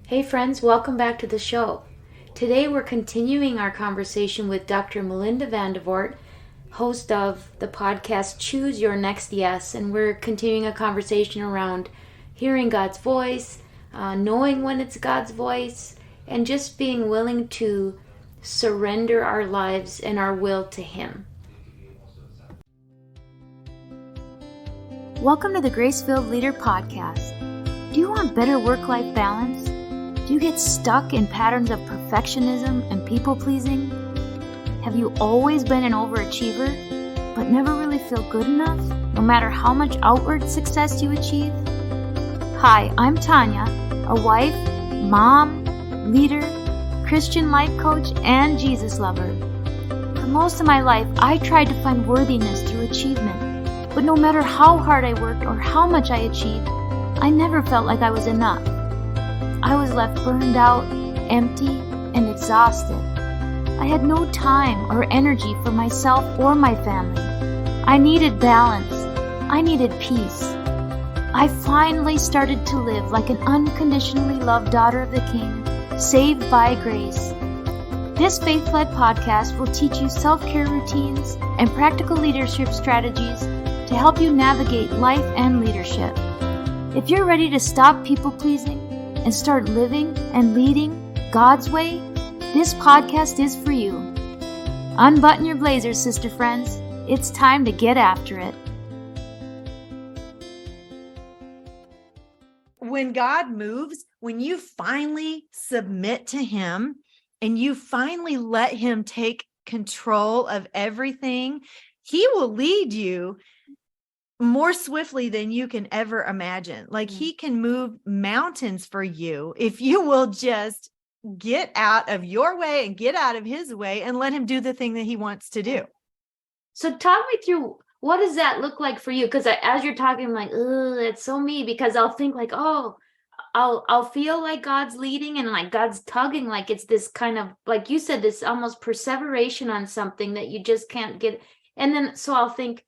Hey friends, welcome back to the show. Today we're continuing our conversation with Dr. Melinda Vandevort, host of the podcast Choose Your Next Yes, and we're continuing a conversation around hearing God's voice, knowing when it's God's voice, and just being willing to surrender our lives and our will to Him. Welcome to the Grace-Filled Leader Podcast. Do you want better work-life balance? Do you get stuck in patterns of perfectionism and people-pleasing? Have you always been an overachiever, but never really feel good enough, no matter how much outward success you achieve? Hi, I'm Tanya, a wife, mom, leader, Christian life coach, and Jesus lover. For most of my life, I tried to find worthiness through achievement, but no matter how hard I worked or how much I achieved, I never felt like I was enough. I was left burned out, empty, and exhausted. I had no time or energy for myself or my family. I needed balance. I needed peace. I finally started to live like an unconditionally loved daughter of the King, saved by grace. This faith-led podcast will teach you self-care routines and practical leadership strategies to help you navigate life and leadership. If you're ready to stop people-pleasing and start living and leading God's way, this podcast is for you. Unbutton your blazers, sister friends. It's time to get after it. When God moves, when you finally submit to Him and you finally let Him take control of everything, He will lead you more swiftly than you can ever imagine. Like He can move mountains for you if you will just get out of your way and get out of His way and let Him do the thing that He wants to do. So talk me through, what does that look like for you? Because as you're talking, I'm like, ugh, it's so me, because I'll think like, oh, I'll feel like God's leading and like God's tugging, like it's this kind of, like you said, this almost perseveration on something that you just can't get. And then, so I'll think,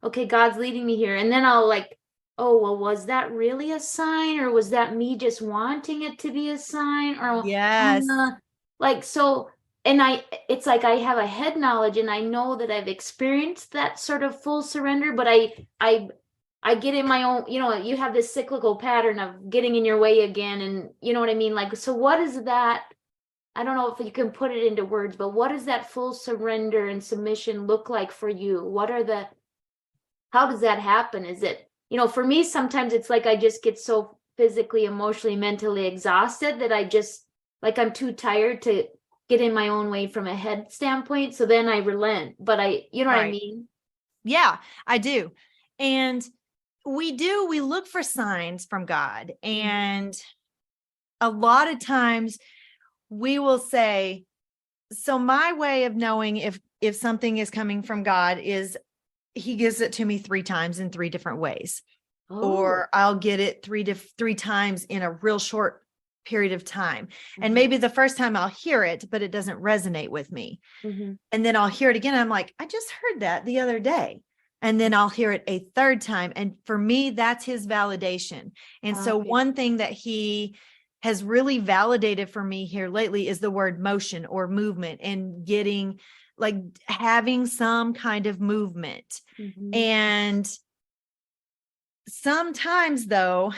okay, God's leading me here. And then I'll like, oh, well, was that really a sign, or was that me just wanting it to be a sign? Or Yes. So, and it's like I have a head knowledge and I know that I've experienced that sort of full surrender, but I get in my own, you have this cyclical pattern of getting in your way again. And you know what I mean? Like, so what is that? I don't know if you can put it into words, but what does that full surrender and submission look like for you? How does that happen? Is it, for me, sometimes it's like I just get so physically, emotionally, mentally exhausted that I just, like, I'm too tired to get in my own way from a head standpoint. So then I relent, but what I mean? Yeah, I do. And we look for signs from God. And a lot of times we will say, so my way of knowing if something is coming from God is He gives it to me 3 times in 3 different ways. Or I'll get it 3 times in a real short period of time. And maybe the first time I'll hear it, but it doesn't resonate with me. And then I'll hear it again. I'm like, I just heard that the other day. And then I'll hear it a 3rd time. And for me, that's His validation. And so one thing that He has really validated for me here lately is the word motion or movement, and getting, like, having some kind of movement. And sometimes though,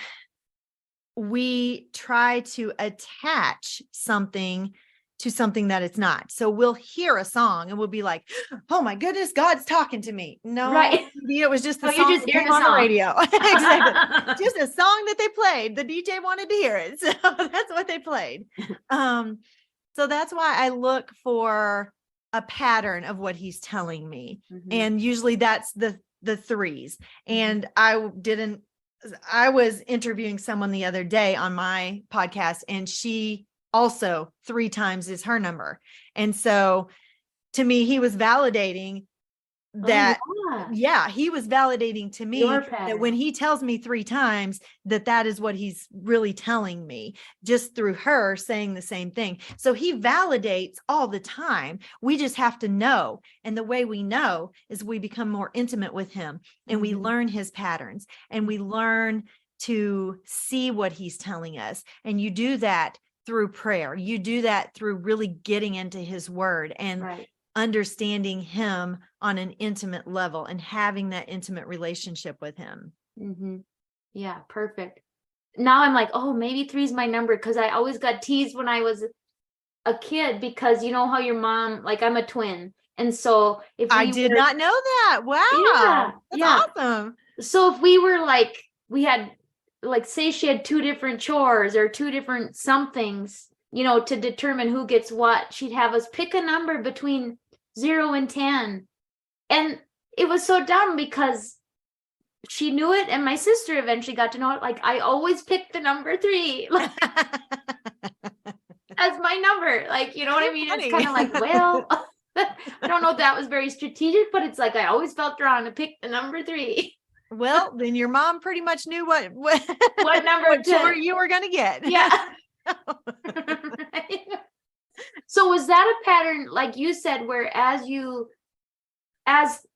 we try to attach something to something that it's not. So we'll hear a song and we'll be like, oh my goodness, God's talking to me. No, right. It was just the you song just that came on the radio. Exactly. Just a song that they played. The DJ wanted to hear it. So that's what they played. So that's why I look for a pattern of what He's telling me. And usually that's the 3s. And I was interviewing someone the other day on my podcast, and she also 3 times is her number. And so to me, he was validating that, he was validating to me that when he tells me 3 times, that is what he's really telling me, just through her saying the same thing. So He validates all the time. We just have to know. And the way we know is we become more intimate with Him, and we learn His patterns, and we learn to see what he's telling us. And you do that through prayer. You do that through really getting into his word and understanding him on an intimate level and having that intimate relationship with him. Mm-hmm. Yeah, perfect. Now I'm like, oh, maybe 3 is my number, because I always got teased when I was a kid, because you know how your mom, like, I'm a twin. And so if I did not know that. Wow. That's awesome. So if we were like, we had, like, say she had 2 different chores or 2 different somethings, you know, to determine who gets what, she'd have us pick a number between 0 and 10. And it was so dumb because she knew it, and my sister eventually got to know it. Like, I always picked the number 3 like, as my number. Like, you know what I mean? Funny. It's kind of like, well, I don't know if that was very strategic, but it's like I always felt drawn to pick the number 3. Well, then your mom pretty much knew what number what chore you were going to get. Yeah. Right? So was that a pattern, like you said, where as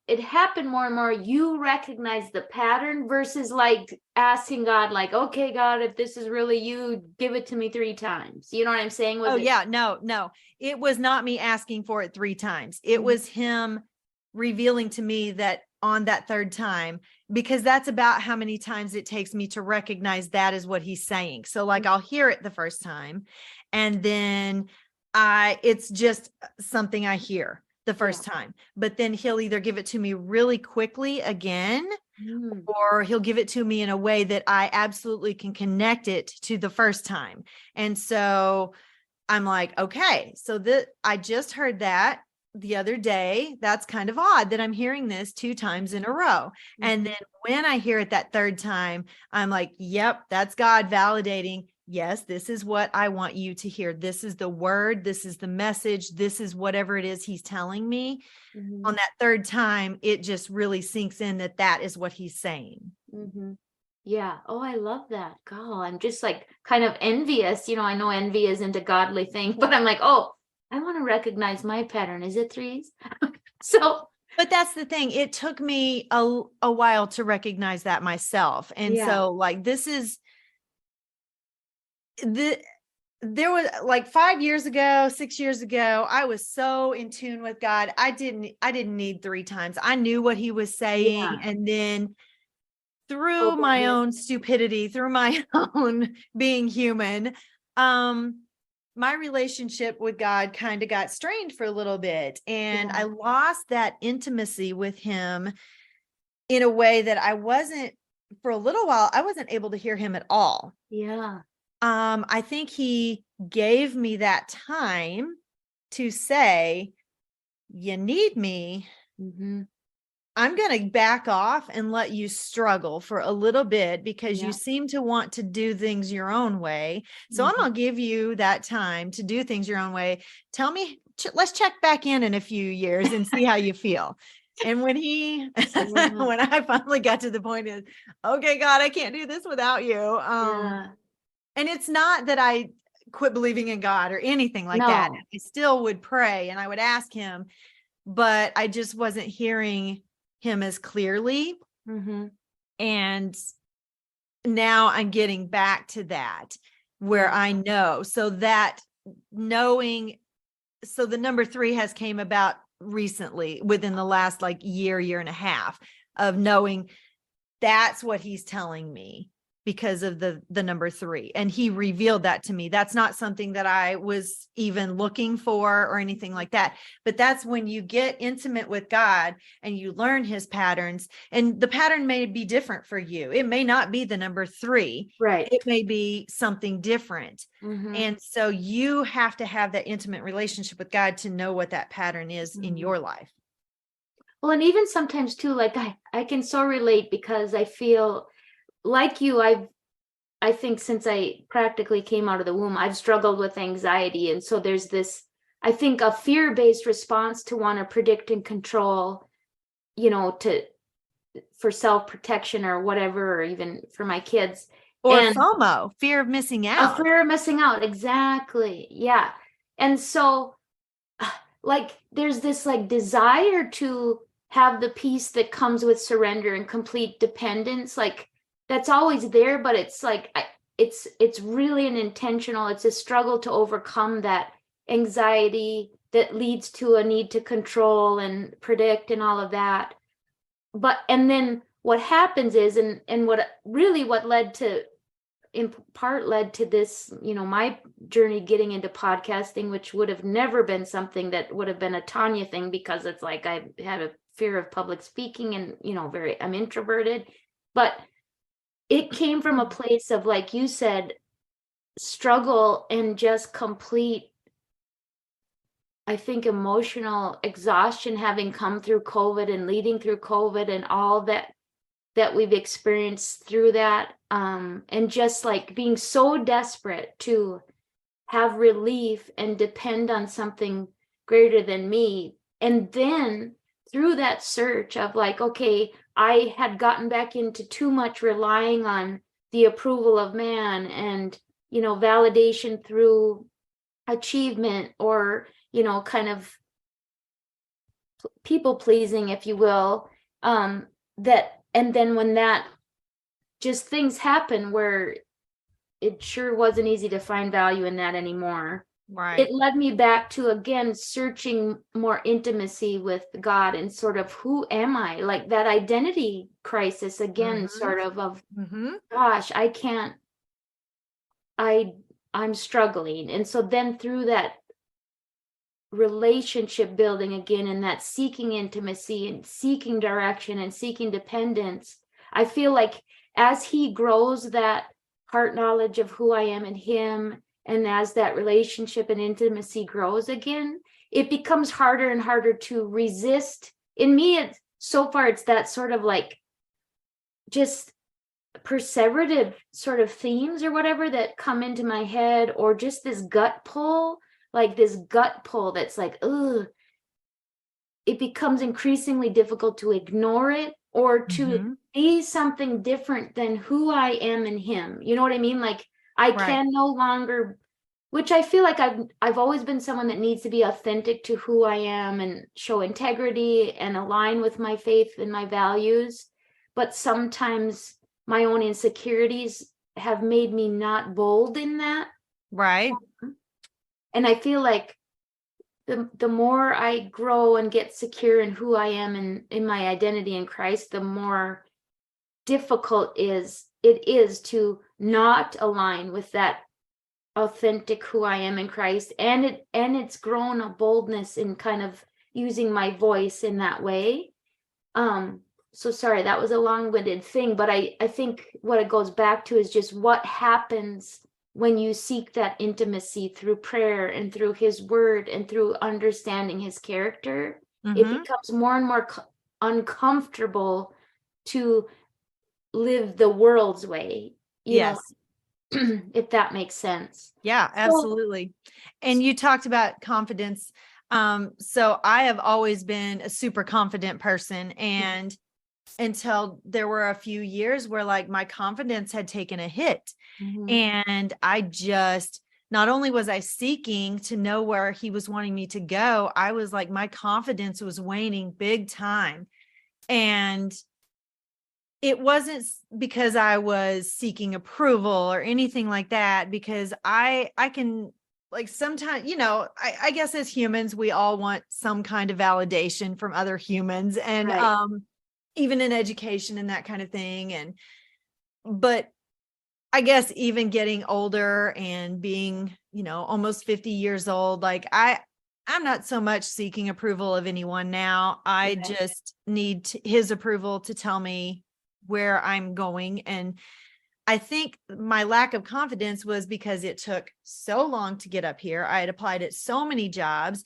it happened more and more, you recognize the pattern versus like asking God, like, okay, God, if this is really you, give it to me 3 times. You know what I'm saying? No. It was not me asking for it 3 times. It was him revealing to me that on that 3rd time, because that's about how many times it takes me to recognize that is what he's saying. So like, I'll hear it the first time, and then it's just something I hear the first time, but then he'll either give it to me really quickly again, or he'll give it to me in a way that I absolutely can connect it to the first time. And so I'm like, okay, so I just heard that the other day. That's kind of odd that I'm hearing this 2 times in a row. And then when I hear it that 3rd time, I'm like, yep, that's God validating. Yes, this is what I want you to hear. This is the word. This is the message. This is whatever it is he's telling me. On that 3rd time, it just really sinks in that is what he's saying. Yeah. Oh, I love that. God, I'm just like kind of envious. You know, I know envy isn't a godly thing, but I'm like, oh, I want to recognize my pattern. Is it 3s? But that's the thing. It took me a while to recognize that myself. And so like, there was like 5 years ago, 6 years ago, I was so in tune with God. I didn't need 3 times. I knew what he was saying. And then through my own stupidity, through my own being human, my relationship with God kind of got strained for a little bit, and I lost that intimacy with him in a way that for a little while, I wasn't able to hear him at all. I think he gave me that time to say, you need me. I'm going to back off and let you struggle for a little bit, because you seem to want to do things your own way. So I'm going to give you that time to do things your own way. Tell me, let's check back in a few years and see how you feel. And when when I finally got to the point of, okay, God, I can't do this without you. And it's not that I quit believing in God or anything like that. I still would pray and I would ask him, but I just wasn't hearing him as clearly. And now I'm getting back to that, where I know. So that knowing, so the number 3 has came about recently, within the last like year and a half, of knowing that's what he's telling me because of the number 3. And he revealed that to me. That's not something that I was even looking for or anything like that. But that's when you get intimate with God and you learn his patterns, and the pattern may be different for you. It may not be the number 3. Right. It may be something different. And so you have to have that intimate relationship with God to know what that pattern is in your life. Well, and even sometimes too, like I can so relate, because I feel like you, I think since I practically came out of the womb, I've struggled with anxiety. And so there's this, I think, a fear-based response to want to predict and control, you know, for self-protection or whatever, or even for my kids. Or FOMO, fear of missing out. A fear of missing out. Exactly. Yeah. And so like, there's this like desire to have the peace that comes with surrender and complete dependence. Like, that's always there, but it's like, it's really an intentional, it's a struggle to overcome that anxiety that leads to a need to control and predict and all of that. But, and then what happens is, and what led to, in part led to this, my journey getting into podcasting, which would have never been something that would have been a Tanya thing, because it's like I had a fear of public speaking and, I'm introverted, but it came from a place of, like you said, struggle and just complete, I think, emotional exhaustion, having come through COVID and leading through COVID and all that we've experienced through that. And just like being so desperate to have relief and depend on something greater than me. And then through that search of like, okay, I had gotten back into too much relying on the approval of man and, validation through achievement, or, kind of people pleasing, if you will, and then when that, just things happen where it sure wasn't easy to find value in that anymore. Right. It led me back to, again, searching more intimacy with God and sort of, who am I? Like that identity crisis again, sort of, gosh, I'm struggling. And so then through that relationship building again, and that seeking intimacy and seeking direction and seeking dependence, I feel like as he grows that heart knowledge of who I am in him, and as that relationship and intimacy grows again, it becomes harder and harder to resist. In me, it's so far, it's that sort of like just perseverative sort of themes or whatever that come into my head, or just this gut pull, that's like, ugh, it becomes increasingly difficult to ignore it, or to be something different than who I am in him. You know what I mean? Like I can no longer, which I feel like I've always been someone that needs to be authentic to who I am and show integrity and align with my faith and my values. But sometimes my own insecurities have made me not bold in that. Right. And I feel like the more I grow and get secure in who I am in my identity in Christ, the more difficult it is to not align with that authentic who I am in Christ. And it's grown a boldness in kind of using my voice in that way. So sorry, that was a long-winded thing, but I think what it goes back to is just what happens when you seek that intimacy through prayer and through his word and through understanding his character. It becomes more and more uncomfortable to live the world's way, you know, if that makes sense. Yeah, absolutely. And you talked about confidence. So I have always been a super confident person, and until there were a few years where like my confidence had taken a hit. And I just, not only was I seeking to know where he was wanting me to go, I was like, my confidence was waning big time. And it wasn't because I was seeking approval or anything like that, because I can, like, sometimes, I guess as humans, we all want some kind of validation from other humans, and even in education and that kind of thing. But I guess even getting older and being, almost 50 years old, like I'm not so much seeking approval of anyone now. I just need his approval to tell me where I'm going. And I think my lack of confidence was because it took so long to get up here. I had applied at so many jobs.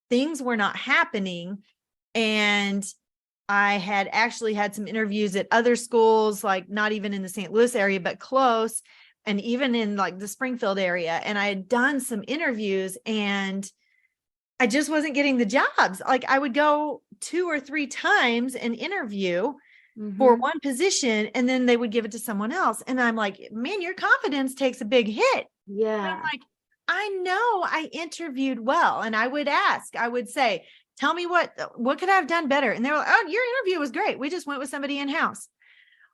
Things were not happening. And I had actually had some interviews at other schools, like not even in the St. Louis area, but close, and even in like the Springfield area. And I had done some interviews and I just wasn't getting the jobs. Like I would go 2 or 3 times and interview for one position, and then they would give it to someone else. And I'm like, man, your confidence takes a big hit. Yeah. And I'm like, I know I interviewed well. And I would say, tell me what could I have done better? And they were like, oh, your interview was great. We just went with somebody in-house.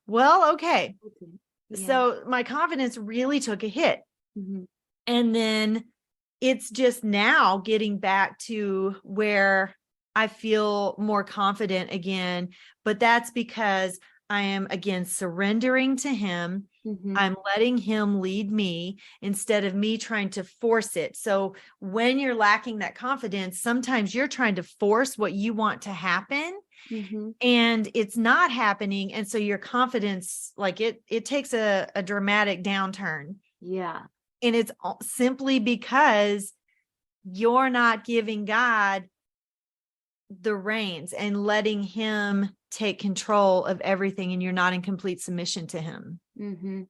well, okay. Yeah. So my confidence really took a hit. Mm-hmm. And then it's just now getting back to where I feel more confident again. But that's because I am again surrendering to him. Mm-hmm. I'm letting him lead me instead of me trying to force it. So when you're lacking that confidence, sometimes you're trying to force what you want to happen. Mm-hmm. And it's not happening. And so your confidence, like it takes a dramatic downturn. Yeah. And it's simply because you're not giving God the reins and letting him take control of everything, and you're not in complete submission to him. Mm-hmm.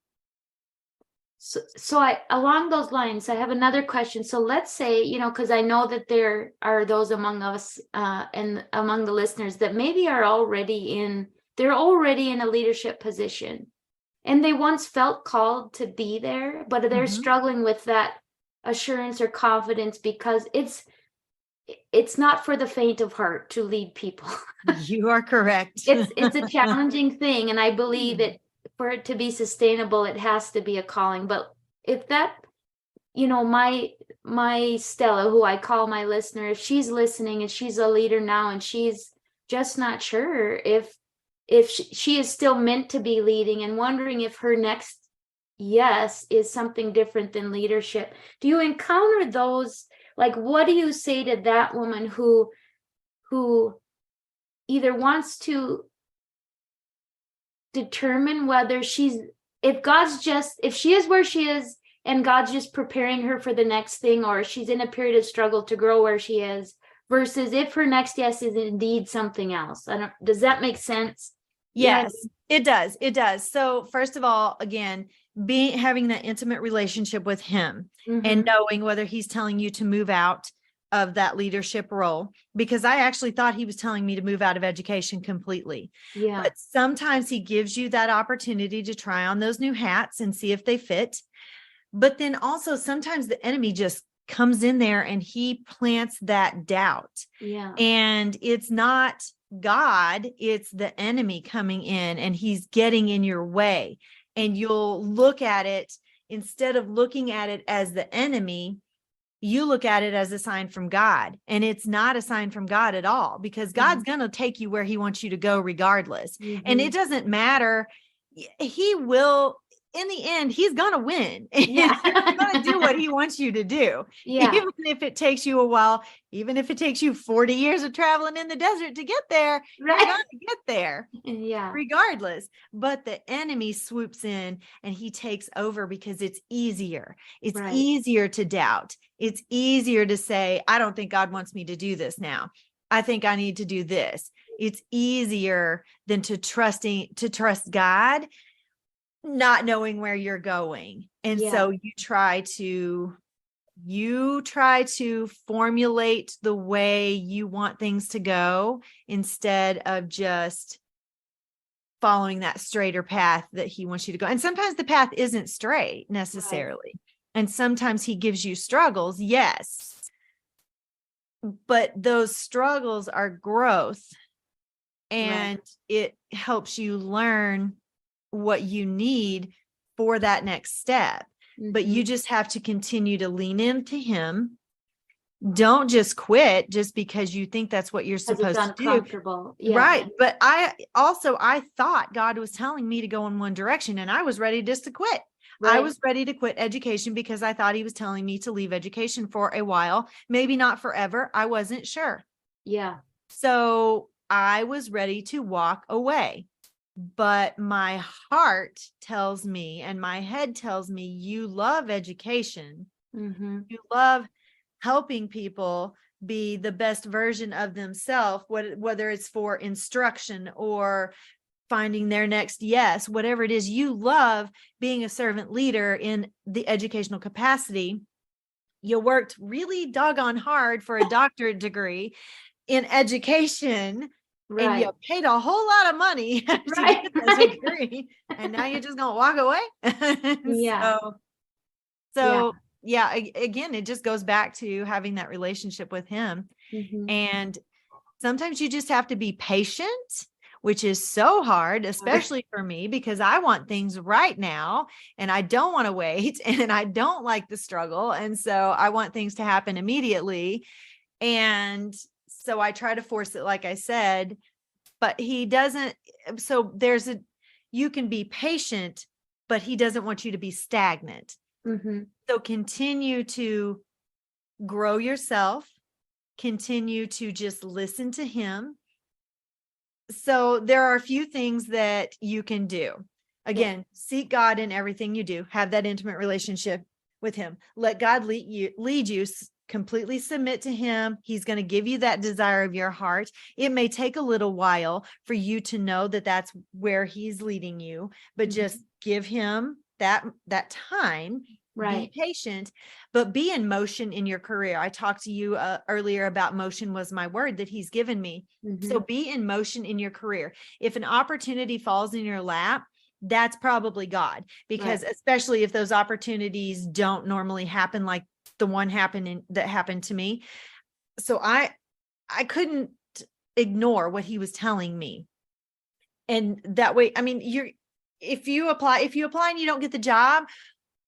So I, along those lines, I have another question. So let's say, because I know that there are those among us and among the listeners that maybe are they're already in a leadership position, and they once felt called to be there, but they're Mhm. struggling with that assurance or confidence because it's not for the faint of heart to lead people. You are correct. It's a challenging thing, and I believe that for it to be sustainable, it has to be a calling. But if that, my Stella, who I call my listener, if she's listening and she's a leader now and she's just not sure if she is still meant to be leading and wondering if her next yes is something different than leadership, do you encounter those? Like, what do you say to that woman who either wants to determine whether if she is where she is and God's just preparing her for the next thing, or she's in a period of struggle to grow where she is, versus if her next yes is indeed something else? Does that make sense? Yes, it does. It does. So first of all, again, having that intimate relationship with him and knowing whether he's telling you to move out of that leadership role, because I actually thought he was telling me to move out of education completely. Yeah. But sometimes he gives you that opportunity to try on those new hats and see if they fit. But then also sometimes the enemy just comes in there and he plants that doubt. Yeah. And it's not God, it's the enemy coming in and he's getting in your way. And you'll look at it, instead of looking at it as the enemy, you look at it as a sign from God. And it's not a sign from God at all, because God's going to take you where he wants you to go regardless. And it doesn't matter. He will, in the end, he's going to win. Yeah. He's going to do what he wants you to do. Yeah. Even if it takes you a while, even if it takes you 40 years of traveling in the desert to get there, Right. you're going to get there. Yeah. Regardless. But the enemy swoops in and he takes over because it's easier. It's Right. easier to doubt. It's easier to say, I don't think God wants me to do this now. I think I need to do this. It's easier than to trust God, not knowing where you're going. And so you try to formulate the way you want things to go instead of just following that straighter path that he wants you to go. And sometimes the path isn't straight necessarily. Right. And sometimes he gives you struggles. Yes. But those struggles are growth, and it helps you learn what you need for that next step. But you just have to continue to lean into him. Don't just quit just because you think that's what you're supposed to do. Yeah. Right. But I thought God was telling me to go in one direction, and I was ready just to quit. Right. I was ready to quit education because I thought he was telling me to leave education for a while, maybe not forever. I wasn't sure. Yeah. So I was ready to walk away. But my heart tells me and my head tells me, you love education. You love helping people be the best version of themselves, whether it's for instruction or finding their next yes, whatever it is. You love being a servant leader in the educational capacity. You worked really doggone hard for a doctorate degree in education. Right. And you paid a whole lot of money to get that degree, and now you're just gonna walk away. Yeah. Yeah, again, it just goes back to having that relationship with him. And sometimes you just have to be patient which is so hard, especially for me, because I want things right now and I don't want to wait and I don't like the struggle. And so I want things to happen immediately. And so I try to force it, like I said, but he doesn't. So you can be patient, but he doesn't want you to be stagnant. So continue to grow yourself, continue to just listen to him. So there are a few things that you can do. Again, seek God in everything you do. Have that intimate relationship with him. Let God lead you. Completely submit to him. He's going to give you that desire of your heart. It may take a little while for you to know that that's where he's leading you, but just give him that time. Right. Be patient, but be in motion in your career. I talked to you earlier about motion was my word that he's given me. So be in motion in your career. If an opportunity falls in your lap, that's probably God, because especially if those opportunities don't normally happen, like the one that happened to me. So I couldn't ignore what he was telling me. And that way, I mean, if you apply and you don't get the job,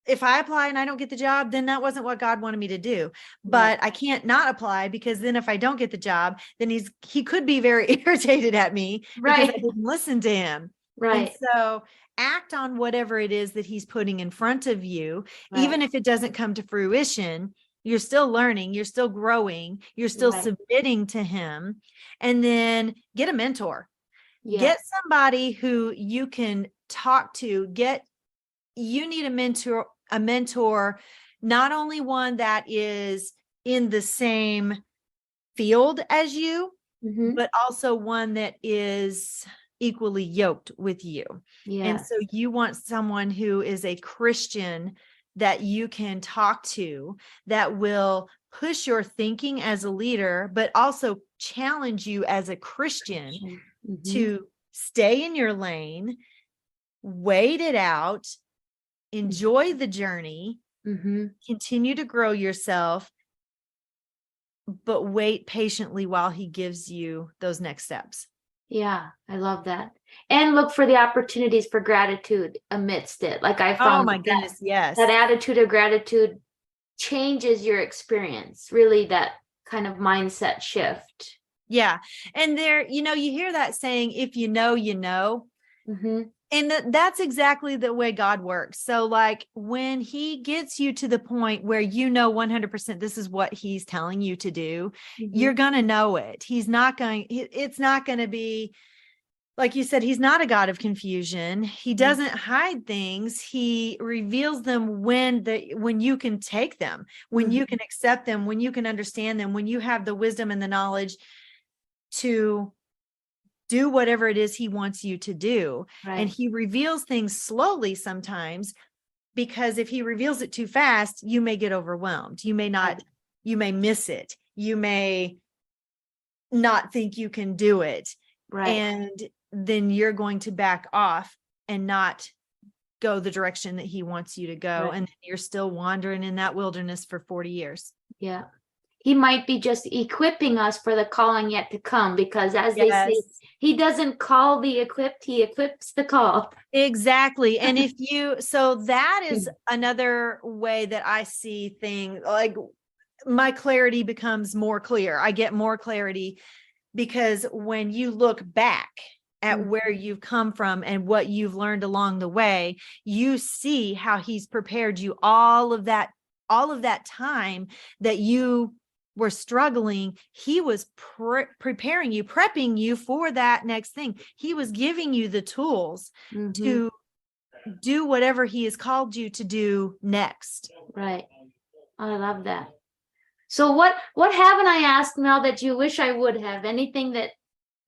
if I apply and I don't get the job, then that wasn't what God wanted me to do. But I can't not apply, because then if I don't get the job, then he could be very irritated at me because I didn't listen to him. And so act on whatever it is that he's putting in front of you. Even if it doesn't come to fruition, you're still learning, you're still growing, you're still submitting to him. And then get a mentor. Get somebody who you can talk to. You need a mentor, not only one that is in the same field as you, but also one that is equally yoked with you. And so you want someone who is a Christian that you can talk to, that will push your thinking as a leader, but also challenge you as a Christian to stay in your lane, wait it out, enjoy the journey, continue to grow yourself, but wait patiently while he gives you those next steps. Yeah, I love that. And look for the opportunities for gratitude amidst it. Like I found, oh my goodness, yes. That attitude of gratitude changes your experience, really, that kind of mindset shift. Yeah. And you hear that saying, if you know, you know. And that's exactly the way God works. So like when he gets you to the point where 100% this is what he's telling you to do, you're going to know it. It's not going to be, like you said, he's not a God of confusion. He doesn't hide things. He reveals them when you can take them, when you can accept them, when you can understand them, when you have the wisdom and the knowledge to do whatever it is he wants you to do. And he reveals things slowly sometimes, because if he reveals it too fast, you may get overwhelmed. You may not, you may miss it. You may not think you can do it. And then you're going to back off and not go the direction that he wants you to go. And you're still wandering in that wilderness for 40 years. Yeah. He might be just equipping us for the calling yet to come, because as they say, he doesn't call the equipped, he equips the call. Exactly. And so that is another way that I see things, like my clarity becomes more clear. I get more clarity because when you look back at where you've come from and what you've learned along the way, you see how he's prepared you all of that time that you were struggling. He was preparing you, prepping you for that next thing. He was giving you the tools to do whatever he has called you to do next. Right. I love that. So what haven't I asked, Mel, that you wish I would have? Anything that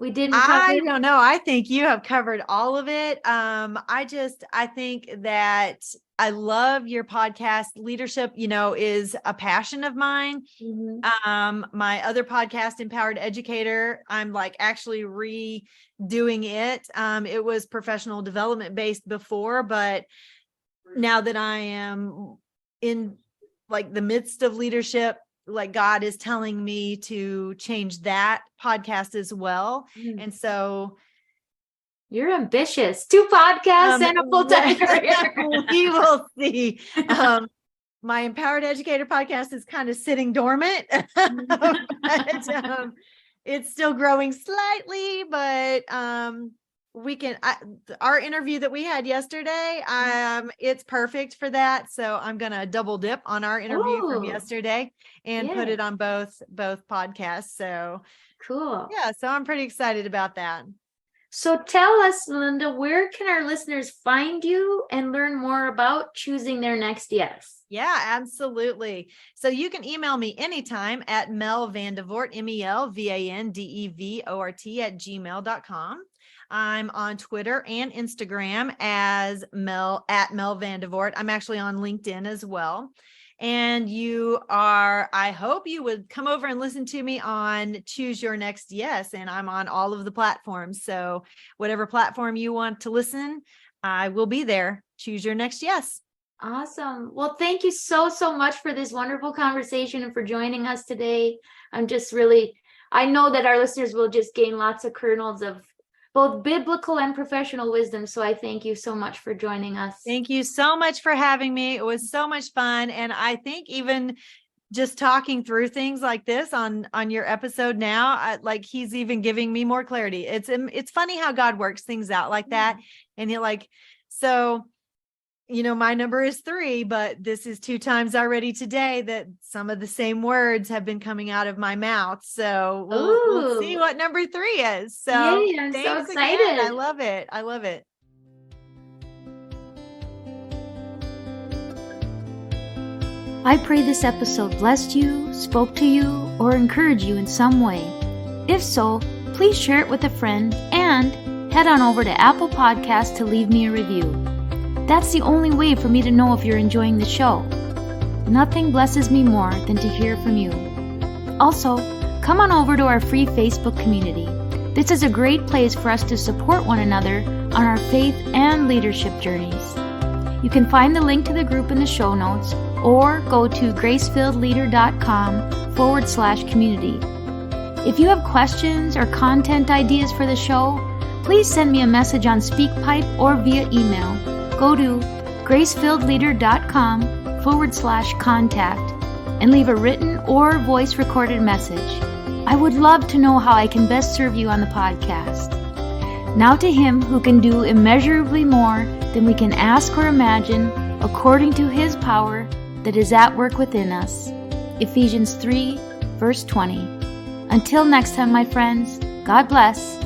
we didn't cover? I don't know. I think you have covered all of it. I think that I love your podcast. Leadership, is a passion of mine. My other podcast, Empowered Educator, I'm like actually redoing it. It was professional development based before, but now that I am in like the midst of leadership, like God is telling me to change that podcast as well. And so You're ambitious. 2 podcasts and a full-time career. We will see. My Empowered Educator podcast is kind of sitting dormant, but, it's still growing slightly, but our interview that we had yesterday, it's perfect for that. So I'm going to double dip on our interview from yesterday and put it on both podcasts. So cool. Yeah. So I'm pretty excited about that. So tell us, Melinda, where can our listeners find you and learn more about choosing their next yes? Yeah, absolutely. So you can email me anytime at Mel Vandevort, MELVANDEVORT @gmail.com. I'm on Twitter and Instagram as Mel Vandevort. I'm actually on LinkedIn as well. And I hope you would come over and listen to me on Choose Your Next Yes. And I'm on all of the platforms. So whatever platform you want to listen, I will be there. Choose Your Next Yes. Awesome. Well, thank you so much for this wonderful conversation and for joining us today. I know that our listeners will just gain lots of kernels of both biblical and professional wisdom. So I thank you so much for joining us. Thank you so much for having me. It was so much fun. And I think even just talking through things like this on your episode now, he's even giving me more clarity. It's funny how God works things out like that. And you're like, so, my number is 3, but this is 2 times already today that some of the same words have been coming out of my mouth. So we'll see what number 3 is. So yay, I'm so excited. Again. I love it. I love it. I pray this episode blessed you, spoke to you, or encouraged you in some way. If so, please share it with a friend and head on over to Apple Podcasts to leave me a review. That's the only way for me to know if you're enjoying the show. Nothing blesses me more than to hear from you. Also, come on over to our free Facebook community. This is a great place for us to support one another on our faith and leadership journeys. You can find the link to the group in the show notes or go to gracefilledleader.com/community. If you have questions or content ideas for the show, please send me a message on SpeakPipe or via email. Go to gracefilledleader.com/contact and leave a written or voice recorded message. I would love to know how I can best serve you on the podcast. Now to Him who can do immeasurably more than we can ask or imagine, according to His power that is at work within us. Ephesians 3, verse 20. Until next time, my friends, God bless.